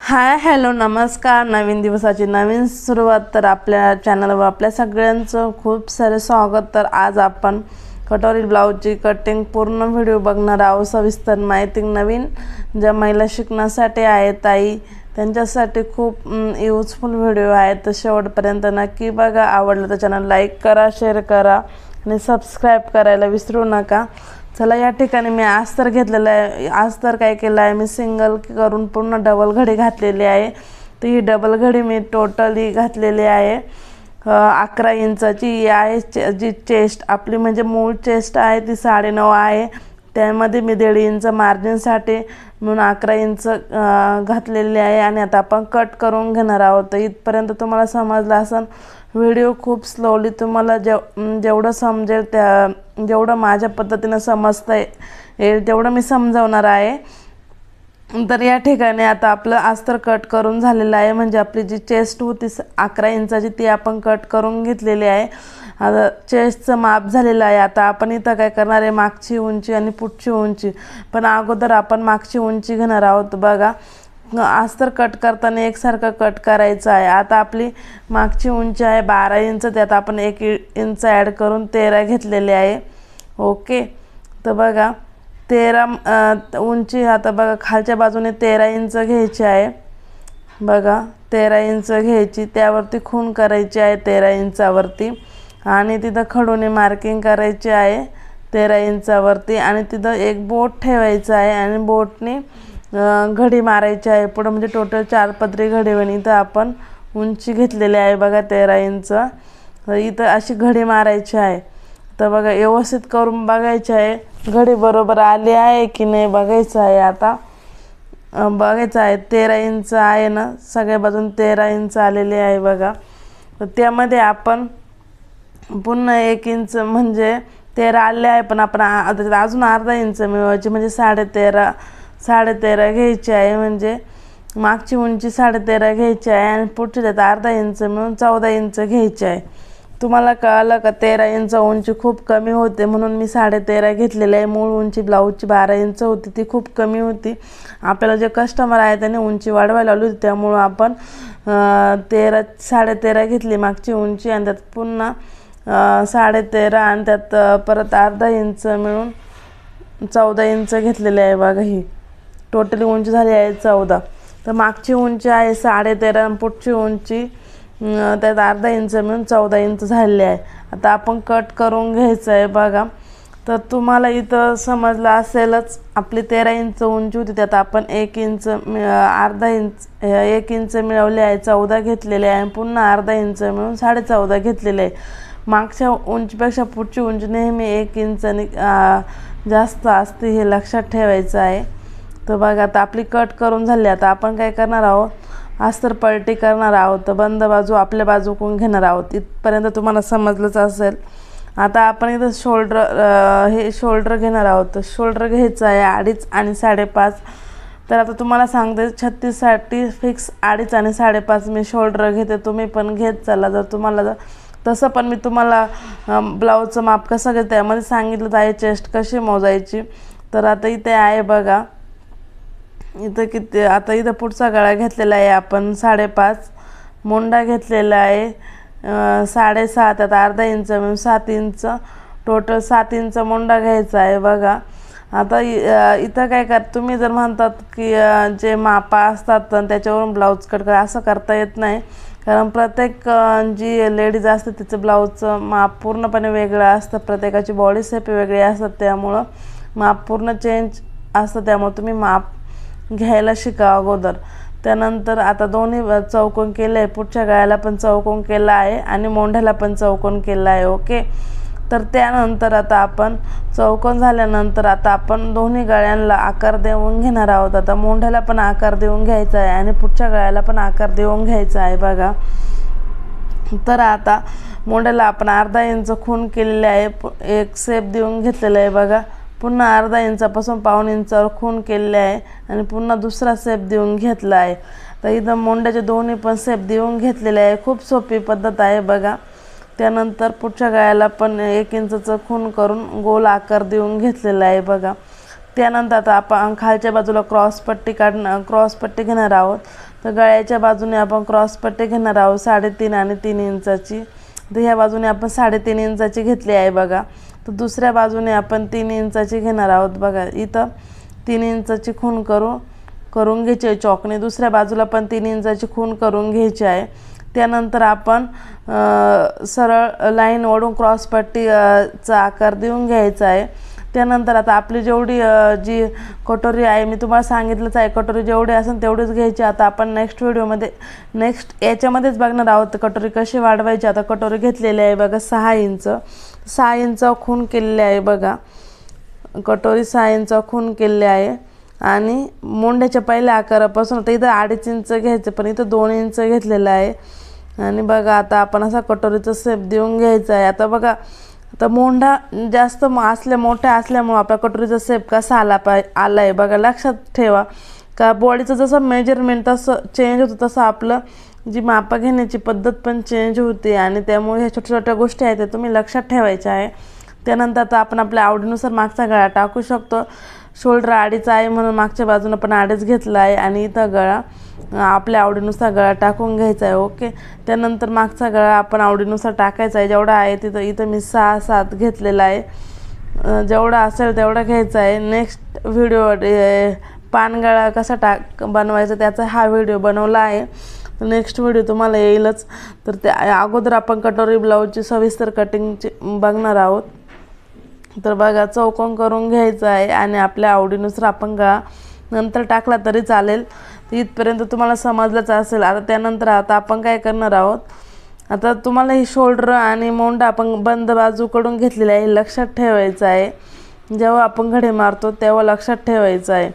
Hi hello नमस्कार। नवीन दिवसाची नवीन सुरुवात। तर आपल्या चॅनलवर आपल्या सगळ्यांचं खूप सारे स्वागत। तर आज आपण कटोरी ब्लाऊजची कटिंग पूर्ण व्हिडिओ बघणार आहोत। सविस्तर माहिती नवीन ज्या महिला शिकण्यासाठी आहेत ताई त्यांच्यासाठी खूप यूजफुल व्हिडिओ आहे। तर शेवटपर्यंत नक्की बघा। आवडलं तर चॅनल लाईक करा, शेअर करा आणि सबस्क्राईब करायला विसरू नका। चला या ठिकाणी मी अस्तर घेतलेला आहे। अस्तर काय केलं आहे मी सिंगल करून पूर्ण डबल घडी घातलेली आहे। तर ही डबल घडी मी टोटली घातलेली आहे 11 इंचाची आहे। जी चेस्ट आपली म्हणजे मूळ चेस्ट आहे ती 9.5 आहे। त्यामध्ये मी 1.5 इंच मार्जिनसाठी म्हणून 11 इंच घातलेली आहे। आणि आता आपण कट करून घेणार आहोत। इथपर्यंत तुम्हाला समजलं असेल। व्हिडिओ खूप स्लोली तुम्हाला जेवढं समजेल जेवढं माझ्या पद्धतीने समजता येईल तेवढं मी समजावणार आहे। तर या ठिकाणी आता आपलं अस्तर कट करून झालेलं आहे। म्हणजे आपली जी चेस्ट होती 11 इंचाची ती आपण कट करून घेतलेली आहे। आता चेस्टचं माप झालेलं आहे। आता आपण इथं काय करणार आहे मागची उंची आणि पुढची उंची, पण अगोदर आपण मागची उंची घेणार आहोत। बघा अस्तर कट करताना एकसारखं कट करायचं आहे। आता आपली मागची उंची आहे 12 इंच, त्यात आपण 1 इंच ॲड करून 13 घेतलेले आहे। ओके, तर बघा 13 उंची आता बघा खालच्या बाजूने 13 इंच घ्यायची आहे। बघा 13 इंच घ्यायची, त्यावरती खूण करायची आहे 13 इंचावरती आणि तिथं खडूने मार्किंग करायची आहे 13 इंचावरती आणि तिथं एक बोट ठेवायचं आहे आणि बोटने घडी मारायची आहे पुढं, म्हणजे टोटल 4 पदरी घडी होईल। इथं आपण उंची घेतलेली आहे बघा 13 इंच। इथं अशी घडी मारायची आहे। तर बघा व्यवस्थित करून बघायची आहे घडी बरोबर आली आहे की नाही बघायचं आहे। आता बघायचं आहे 13 इंच आहे ना, सगळ्या बाजून 13 इंच आलेली आहे बघा। तर त्यामध्ये आपण पुन्हा 1 इंच म्हणजे 13 आले आहे, पण आपण अजून अर्धा इंच मिळवायची म्हणजे 13.5 घ्यायची आहे। म्हणजे मागची उंची 13.5 घ्यायची आहे आणि पुढची त्यात अर्धा इंच मिळून 14 इंच घ्यायची आहे। तुम्हाला कळलं का 13 इंच उंची खूप कमी होते म्हणून मी 13.5 घेतलेले आहे। मूळ उंची ब्लाऊजची 12 इंच होती, ती खूप कमी होती। आपल्याला जे कस्टमर आहे त्याने उंची वाढवायला लावली होती, त्यामुळं आपण 13.5 घेतली मागची उंची आणि त्यात पुन्हा 13.5 आणि त्यात परत अर्धा इंच मिळून 14 इंच घेतलेले आहे बघा। ही टोटली उंची झाली आहे 14। तर मागची उंची आहे 13.5 आणि पुढची उंची त्यात अर्धा इंच मिळून 14 इंच झालेली आहे। आता आपण कट करून घ्यायचं आहे बघा। तर तुम्हाला इथं समजलं असेलच, आपली 13 इंच उंची होती त्यात आपण 1 इंच अर्धा इंच 1 इंच मिळवले आहे 14 घेतलेले आहे, पुन्हा अर्धा इंच मिळून 14.5 घेतलेले आहे। मागच्या उंचीपेक्षा पुढची उंची नेहमी 1 इंचाने जास्त असते, हे लक्षात ठेवायचं आहे। तर बघा आता आपली कट करून झाली। आता आपण काय करणार आहोत अस्तर पलटी करणार आहोत। तर बंद बाजू आपल्या बाजूकडून घेणार आहोत। इथपर्यंत तुम्हाला समजलंच असेल। आता आपण इथं शोल्डर घेणार आहोत। तर शोल्डर घ्यायचं आहे 2.5 आणि 5.5। तर आता तुम्हाला सांगते 36साठी फिक्स 2.5 आणि 5.5 मी शोल्डर घेते, तुम्ही पण घेत चला। जर तुम्हाला तसं पण मी तुम्हाला ब्लाऊजचं माप कसं घेते त्यामध्ये सांगितलं आहे, चेस्ट कशी मोजायची। तर आता इथे आहे बघा, इथं किती आता इथं पुढचा गळा घेतलेला आहे आपण 5.5, मोंडा घेतलेला आहे 7.5, त्यात अर्धा इंच मिळून 7 इंच, टोटल 7 इंच मोंडा घ्यायचा आहे बघा। आता इथं काय तुम्ही जर म्हणतात की जे मापा असतात त्याच्यावरून ब्लाऊज कट करा, असं करता येत नाही। कारण प्रत्येक जी लेडीज असते तिचं ब्लाऊजचं माप पूर्णपणे वेगळं असतं, प्रत्येकाची बॉडी शेप वेगळी असतात, त्यामुळं माप पूर्ण चेंज असतं। त्यामुळे तुम्ही माप घ्यायला शिका अगोदर। त्यानंतर आता दोन्ही चौकोन केले आहे, पुढच्या गळ्याला पण चौकोन केला आहे आणि मोंढ्याला पण चौकोन केला आहे। ओके, तर त्यानंतर आता आपण चौकोन झाल्यानंतर आता आपण दोन्ही गळ्यांना आकार देऊन घेणार आहोत। आता मोंढ्याला पण आकार देऊन घ्यायचा आहे आणि पुढच्या गळ्याला पण आकार देऊन घ्यायचा आहे बघा। तर आता मोंढ्याला आपण अर्धा इंच खूण केलेले आहे, एक शेप देऊन घेतलेला आहे बघा। पुन्हा अर्धा इंचापासून 1.25 इंचावर खूण केलेले आहे आणि पुन्हा दुसरा शेप देऊन घेतला आहे। तर इथं मोंढ्याचे दोन्ही पण शेप देऊन घेतलेले आहे। खूप सोपी पद्धत आहे बघा। त्यानंतर पुढच्या गळ्याला पण 1 इंचाचं खूण करून गोल आकार देऊन घेतलेला आहे बघा। त्यानंतर आता आपण खालच्या बाजूला क्रॉस पट्टी घेणार आहोत। तर गळ्याच्या बाजूने आपण क्रॉस पट्टी घेणार आहोत 3.5 आणि 3 इंचाची. तर ह्या बाजूने आपण 3.5 इंचाची घेतली आहे बघा. तर दुसऱ्या बाजूने आपण 3 इंचाची घेणार आहोत बघा. इथं 3 इंचाची खूण करून घ्यायची आहे चॉकने. दुसऱ्या बाजूला पण 3 इंचाची खूण करून घ्यायची आहे. त्यानंतर आपण सरळ लाईन ओढून क्रॉस पट्टीचा आकार देऊन घ्यायचा आहे. त्यानंतर आता आपली जेवढी जी कटोरी आहे, मी तुम्हाला सांगितलंच आहे कटोरी जेवढी असेल तेवढीच घ्यायची. आता आपण नेक्स्ट व्हिडिओमध्ये याच्यामध्येच बघणार आहोत कटोरी कशी वाढवायची. आता कटोरी घेतलेली आहे बघा 6 इंच खूण केलेली आहे बघा. कटोरी 6 इंच खूण केलेली आहे आणि मुंड्याच्या पहिल्या आकारापासून आता इथं 2.5 इंच घ्यायचं, पण इथं 2 इंच घेतलेलं आहे. आणि बघा आता आपण असा कटोरीचा शेप देऊन घ्यायचा आहे. आता बघा आता मोंढा जास्त मोठा असल्यामुळे आपला कटोरीचा शेप कसा आला आहे बघा. लक्षात ठेवा का बॉडीचं जसं मेजरमेंट तसं चेंज होतं तसं आपलं जी मापा घेण्याची पद्धत पण चेंज होते. आणि त्यामुळे ह्या छोट्या छोट्या गोष्टी आहेत त्या तुम्ही लक्षात ठेवायच्या आहे. त्यानंतर आता आपण आपल्या आवडीनुसार मागचा गळा टाकू शकतो. शोल्डर 2.5 आहे म्हणून मागच्या बाजूनं पण 2.5 घेतला आहे आणि इथं गळा आपल्या आवडीनुसार गळा टाकून घ्यायचा आहे. ओके. त्यानंतर मागचा गळा आपण आवडीनुसार टाकायचा आहे. जेवढा आहे इथं मी 6-7 घेतलेला आहे. जेवढा असेल तेवढा घ्यायचा आहे. नेक्स्ट व्हिडिओ पानगळा कसा बनवायचा त्याचा हा व्हिडिओ बनवला आहे. नेक्स्ट व्हिडिओ तुम्हाला येईलच. तर त्या अगोदर आपण कटोरी ब्लाऊजची सविस्तर कटिंगची बघणार आहोत. तर बघा चौकोन करून घ्यायचा आहे आणि आपल्या आवडीनुसार आपण गळा नंतर टाकला तरी चालेल. इथपर्यंत तुम्हाला समजलंच असेल. आता त्यानंतर आपण काय करणार आहोत, आता तुम्हाला ही शोल्डर आणि मोंढा आपण बंद बाजूकडून घेतलेला आहे, लक्षात ठेवायचं आहे. जेव्हा आपण घडी मारतो तेव्हा लक्षात ठेवायचं आहे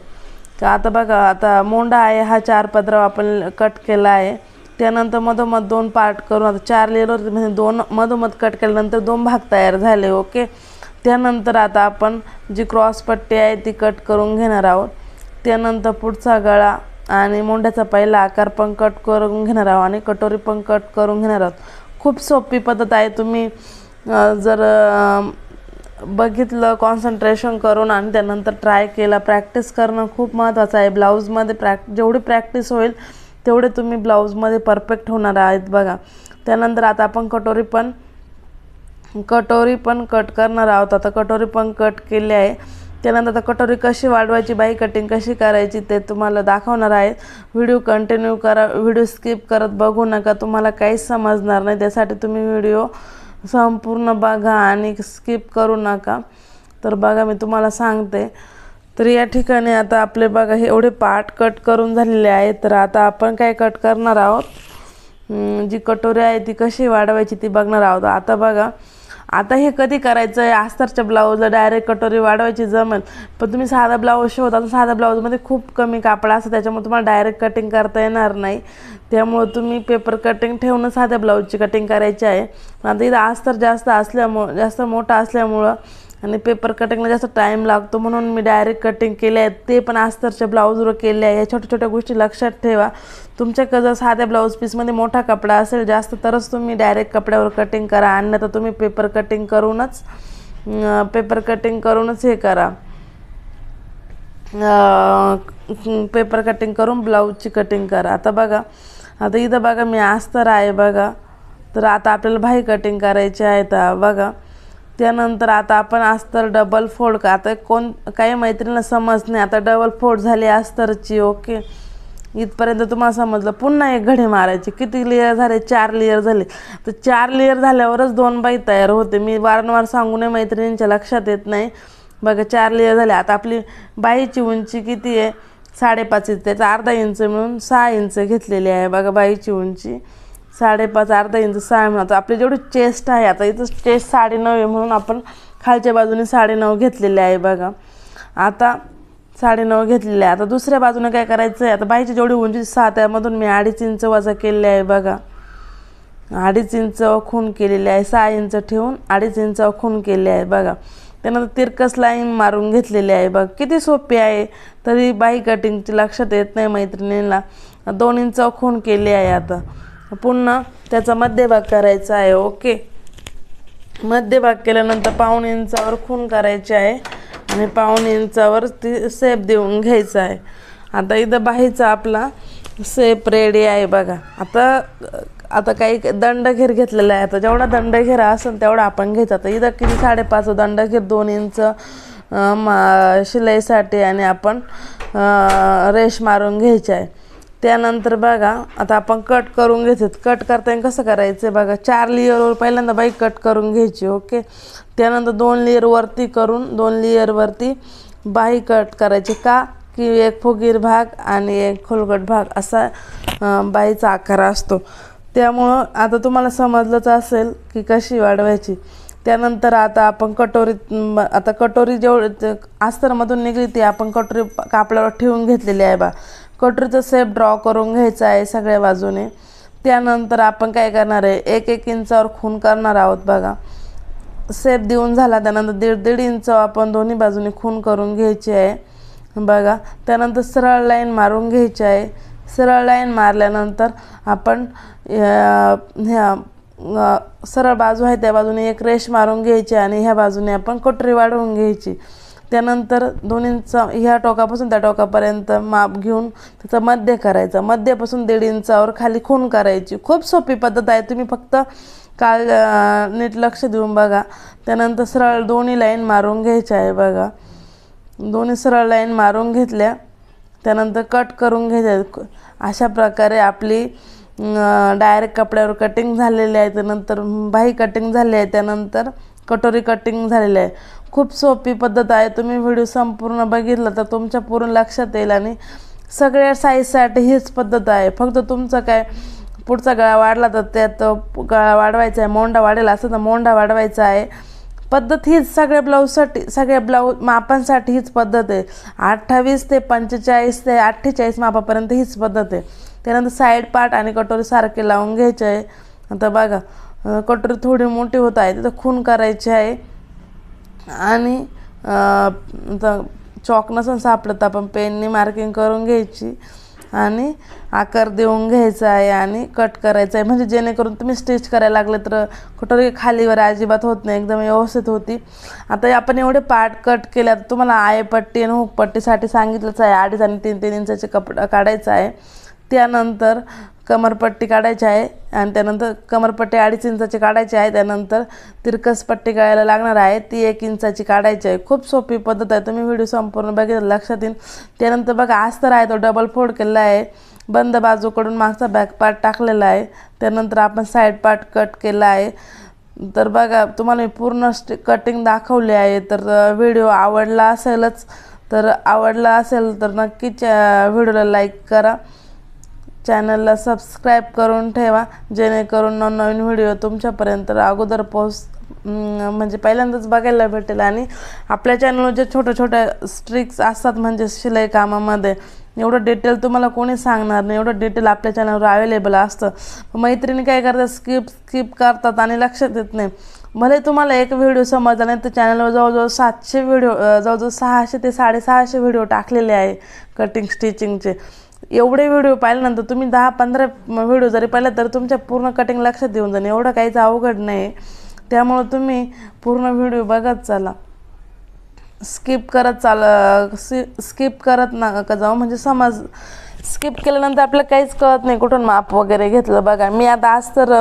का. आता बघा आता मोंढा आहे हा 4 पदरावर आपण कट केला आहे. त्यानंतर मधोमध 2 पार्ट करून आता 4 लेअर म्हणजे 2 मधोमध कट केल्यानंतर 2 भाग तयार झाले. ओके. त्यानंतर आता आपण जी क्रॉस पट्टी आहे ती कट करून घेणार आहोत. त्यानंतर पुढचा गळा आणि मोंढ्याचा पहिला आकार पण कट करून घेणार आहोत आणि कटोरी पण कट करून घेणार आहोत. खूप सोपी पद्धत आहे. तुम्ही जर बघितलं कॉन्सन्ट्रेशन करून आणि त्यानंतर ट्राय केला, प्रॅक्टिस करणं खूप महत्त्वाचं आहे. ब्लाऊजमध्ये जेवढी प्रॅक्टिस होईल तेवढे तुम्ही ब्लाऊजमध्ये परफेक्ट होणार आहेत बघा. त्यानंतर आता आपण कटोरी पण कट करणार आहोत. आता कटोरी पण कट केली आहे. त्यानंतर आता कटोरी कशी वाढवायची, बाई कटिंग कशी करायची ते तुम्हाला दाखवणार आहे. व्हिडिओ कंटिन्यू करा, व्हिडिओ स्किप करत बघू नका, तुम्हाला काहीच समजणार नाही. त्यासाठी तुम्ही व्हिडिओ संपूर्ण बघा आणि स्किप करू नका. तर बघा मी तुम्हाला सांगते. तर या ठिकाणी आता आपले बघा हे एवढे पार्ट कट करून झालेले आहेत. तर आता आपण काय कट करणार आहोत, जी कटोरी आहे ती कशी वाढवायची ती बघणार आहोत. आता बघा आता हे कधी करायचं आहे, अस्तरच्या ब्लाऊजला डायरेक्ट कटोरी वाढवायची जमेल, पण तुम्ही साधा ब्लाऊज शिवता तर साधा ब्लाऊजमध्ये खूप कमी कापड असतं, त्याच्यामुळे तुम्हाला डायरेक्ट कटिंग करता येणार नाही. त्यामुळे तुम्ही पेपर कटिंग ठेवून साध्या ब्लाऊजची कटिंग करायची आहे. आता इथं अस्तर जास्त मोठा असल्यामुळं आणि पेपर कटिंगला जास्त टाईम लागतो म्हणून मी डायरेक्ट कटिंग केले आहे, ते पण अस्तरच्या ब्लाऊजवर केले आहे. या छोट्या छोट्या गोष्टी लक्षात ठेवा. तुमच्याकडे जर साध्या ब्लाऊज पीसमध्ये मोठा कपडा असेल जास्त तरच तुम्ही डायरेक्ट कपड्यावर कटिंग करा, अन्यथा तुम्ही पेपर कटिंग करूनच हे करा, पेपर कटिंग करून ब्लाऊजची कटिंग करा. आता बघा आता इथं बघा मी अस्तर आहे बघा. तर आता आपल्याला बाही कटिंग करायची आहे. तर बघा त्यानंतर आता आपण अस्तर डबल फोल्ड का, आता काही मैत्रिणीला समज नाही, आता डबल फोल्ड झाली अस्तरची. ओके. इथपर्यंत तुम्हाला समजलं. पुन्हा एक घडी मारायची. किती लेअर झाले, 4 लेअर झाले. तर 4 लेअर झाल्यावरच 2 बाई तयार होते. मी वारंवार सांगू नये, मैत्रिणींच्या लक्षात येत नाही. बघा 4 लेअर झाले. आता आपली बाईची उंची किती आहे, 5.5 इंच, त्याचा अर्धा इंच मिळून 6 इंच घेतलेली आहे बघा. बाईची उंची 5.5, अर्धा इंच 6 मिळून. आता आपली जेवढी चेस्ट आहे, आता इथं चेस्ट 9.5 आहे म्हणून आपण खालच्या बाजूने 9.5 घेतलेले आहे बघा. आता 9.5 घेतलेले आहे. आता दुसऱ्या बाजूने काय करायचं आहे, आता बाईची जेवढी उंची 6 त्यामधून मी 2.5 इंच वजा केलेले आहे बघा. 2.5 इंच खूण केलेली आहे. 6 इंच ठेवून 2.5 इंच खूण केले आहे बघा. त्यानंतर तिरकस लाईन मारून घेतलेली आहे बघ. किती सोपी आहे, तरी बाई कटिंगची लक्षात येत नाही मैत्रिणींना. 2 इंच खूण केली आहे. आता पुन्हा त्याचा मध्यभाग करायचा आहे. ओके. मध्यभाग केल्यानंतर 1.5 इंचावर खूण करायची आहे आणि 1.5 इंचावर ती शेप देऊन घ्यायचा आहे. आता इथं बाहीचा आपला सेप रेडी आहे बघा. आता काही दंडघेर घेतलेला आहे. आता जेवढा दंडघेर असेल तेवढा आपण घ्यायचा. तर इथं किती 5.5 दंडघेर 2 इंच शिलाईसाठी आणि आपण रेश मारून घ्यायची आहे. त्यानंतर बघा आता आपण कट करून घ्यायचं. कट करताना कसं करायचं बघा, 4 लेअरवर पहिल्यांदा बाई कट करून घ्यायची. ओके. त्यानंतर 2 लेअर वरती करून 2 लेअरवरती बाही कट करायची. का की एक फुगीर भाग आणि एक खोलगट भाग असा बाहीचा आकार असतो. त्यामुळं आता तुम्हाला समजलंच असेल की कशी वाढवायची. त्यानंतर आता आपण कटोरी जेवढी अस्तरमधून निघली ती आपण कटोरी कापडावर ठेवून घेतलेली आहे बा. कटोरीचा शेप ड्रॉ करून घ्यायचा आहे सगळ्या बाजूने. त्यानंतर आपण काय करणार आहे, 1-1 इंचावर खून करणार आहोत बघा. शेप देऊन झाला त्यानंतर 1.5 इंच आपण दोन्ही बाजूने खून करून घ्यायची आहे बघा. त्यानंतर सरळ लाईन मारून घ्यायची आहे. सरळ लाईन मारल्यानंतर आपण ह्या सरळ बाजू आहे त्या बाजूने एक रेष मारून घ्यायची आणि ह्या बाजूने आपण कटोरी वाढवून घ्यायची. त्यानंतर 2 इंच ह्या टोकापासून त्या टोकापर्यंत माप घेऊन त्याचं मध्य करायचं. मध्यापासून 1.5 इंचावर खाली खून करायची. खूप सोपी पद्धत आहे, तुम्ही फक्त काल नीट लक्ष देऊन बघा. त्यानंतर सरळ दोन्ही लाईन मारून घ्यायच्या आहे बघा. दोन्ही सरळ लाईन मारून घेतल्या त्यानंतर कट करून घ्यायच्या. अशा प्रकारे आपली डायरेक्ट कपड्यावर कटिंग झालेली आहे. त्यानंतर बाही कटिंग झाली आहे. त्यानंतर कटोरी कटिंग झालेली आहे. खूप सोपी पद्धत आहे. तुम्ही व्हिडिओ संपूर्ण बघितला तर तुमच्या पूर्ण लक्षात येईल. आणि सगळ्या साईजसाठी हीच पद्धत आहे. फक्त तुमचं काय पुढचा गळा वाढला तर त्यात गळा वाढवायचा आहे, मोंडा वाढेला असं तर मोंडा वाढवायचा आहे. पद्धत हीच सगळ्या ब्लाऊजसाठी, सगळ्या ब्लाऊज मापांसाठी हीच पद्धत आहे. 28 ते 45 ते 48 मापापर्यंत हीच पद्धत आहे. त्यानंतर साईड पार्ट आणि कटोरी सारखे लावून घ्यायचे आहे. आता बघा कटोरी थोडी मोठी होत आहे तिथं खून करायची आहे. आणि चॉक नसून सापडत तर आपण पेनने मार्किंग करून घ्यायची आणि आकार देऊन घ्यायचा आहे आणि कट करायचं आहे. म्हणजे जेणेकरून तुम्ही स्टिच करायला लागले तर कटोरी खालीवर अजिबात होत नाही, एकदम व्यवस्थित होती. आता आपण एवढे पार्ट कट केले. आता तुम्हाला आयपट्टी आणि हुकपट्टीसाठी सांगितलंच आहे. 2.5 आणि 3-3 इंचाचे कपडा काढायचा आहे. त्यानंतर कमरपट्टी काढायची आहे आणि त्यानंतर कमरपट्टी 2.5 इंचाची काढायची आहे. त्यानंतर तिरकस पट्टी काढायला लागणार आहे, ती 1 इंचाची काढायची आहे. खूप सोपी पद्धत आहे, तुम्ही व्हिडिओ संपूर्ण बघितलं लक्षात येईल. त्यानंतर बघा अस्तर आहे तो डबल फोल्ड केलेला आहे. बंद बाजूकडून मागचा बॅक पार्ट टाकलेला आहे. त्यानंतर आपण साईड पार्ट कट केला आहे. तर बघा तुम्हाला मी पूर्ण कटिंग दाखवली आहे. तर व्हिडिओ आवडला असेलच, तर नक्कीच व्हिडिओला लाईक करा, चॅनलला सबस्क्राईब करून ठेवा जेणेकरून नवनवीन व्हिडिओ तुमच्यापर्यंत अगोदर म्हणजे पहिल्यांदाच बघायला भेटेल. आणि आपल्या चॅनलवर जे छोट्या ट्रिक्स असतात म्हणजे शिलाई कामामध्ये एवढं डिटेल तुम्हाला कोणी सांगणार नाही, एवढं डिटेल आपल्या चॅनलवर अवेलेबल असतं. मैत्रिणी काय करतात, स्किप करतात आणि लक्षात येत नाही. भले तुम्हाला एक व्हिडिओ समजला नाही तर चॅनलवर जवळजवळ 700 व्हिडिओ, जवळजवळ 600 ते 650 व्हिडिओ टाकलेले आहे कटिंग स्टिचिंगचे. एवढे व्हिडिओ पाहिल्यानंतर तुम्ही 10-15 व्हिडिओ जरी पाहिले तर तुमच्या पूर्ण कटिंग लक्षात येऊन जाईल. एवढं काहीच अवघड नाही. त्यामुळं तुम्ही पूर्ण व्हिडिओ बघत चला, स्किप करत नका जाऊ. म्हणजे स्किप केल्यानंतर आपल्याला काहीच कळत नाही कुठून माप वगैरे घेतलं. बघा मी आता आज तर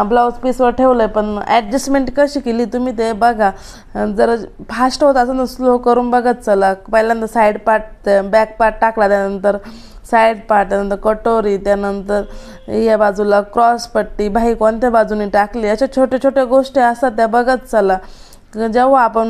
ब्लाऊज पीसवर ठेवलं आहे, पण ॲडजस्टमेंट कशी केली तुम्ही ते बघा. जर फास्ट होत असेल तर स्लो करून बघत चला. पहिल्यांदा साईड पार्ट बॅक पार्ट टाकला, त्यानंतर साईड पार्ट, त्यानंतर कटोरी, त्यानंतर या बाजूला क्रॉस पट्टी, बाही कोणत्या बाजूने टाकली, अशा छोट्या गोष्टी असतात त्या बघत चला. जेव्हा आपण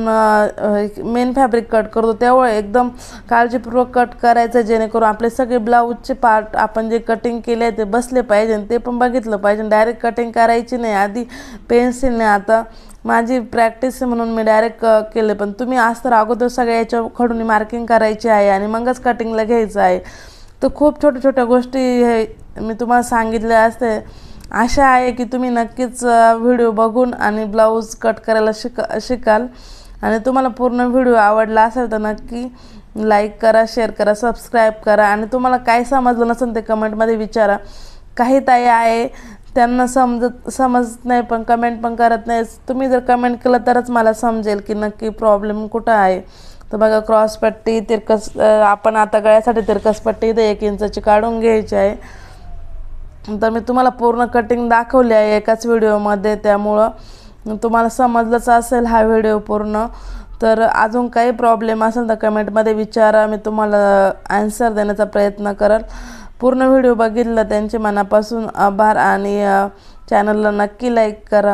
मेन फॅब्रिक कट करतो तेव्हा एकदम काळजीपूर्वक कट करायचं जेणेकरून आपले सगळे ब्लाऊजचे पार्ट आपण जे कटिंग केले आहे ते बसले पाहिजे ते पण बघितलं पाहिजे. डायरेक्ट कटिंग करायची नाही, आधी पेन्सिलने. आता माझी प्रॅक्टिस म्हणून मी डायरेक्ट केले, पण तुम्ही आज तर अगोदर सगळ्या याच्या खडून मार्किंग करायची आहे आणि मगच कटिंगला घ्यायचं आहे. तर खूप छोट्या गोष्टी हे मी तुम्हाला सांगितल्या असते. आशा आहे की तुम्ही नक्कीच व्हिडिओ बघून आणि ब्लाऊज कट करायला शिकाल. आणि तुम्हाला पूर्ण व्हिडिओ आवडला असेल तर नक्की लाईक करा, शेअर करा, सबस्क्राईब करा. आणि तुम्हाला काय समजलं नसेल ते कमेंटमध्ये विचारा. काही ताई आहे त्यांना समजत नाही पण कमेंट पण करत नाही. तुम्ही जर कमेंट केलं तरच मला समजेल की नक्की प्रॉब्लेम कुठं आहे. तर बघा क्रॉस पट्टी तिरकस आपण आता गळ्यासाठी तिरकस पट्टी इथे 1 इंचाची काढून घ्यायची आहे. तर मी तुम्हाला पूर्ण कटिंग दाखवली आहे एकाच व्हिडिओमध्ये, त्यामुळं तुम्हाला समजलंच असेल हा व्हिडिओ पूर्ण. तर अजून काही प्रॉब्लेम असेल तर कमेंटमध्ये विचारा, मी तुम्हाला आन्सर देण्याचा प्रयत्न करेल. पूर्ण व्हिडिओ बघितला त्यांचे मनापासून आभार आणि चॅनलला नक्की लाईक करा.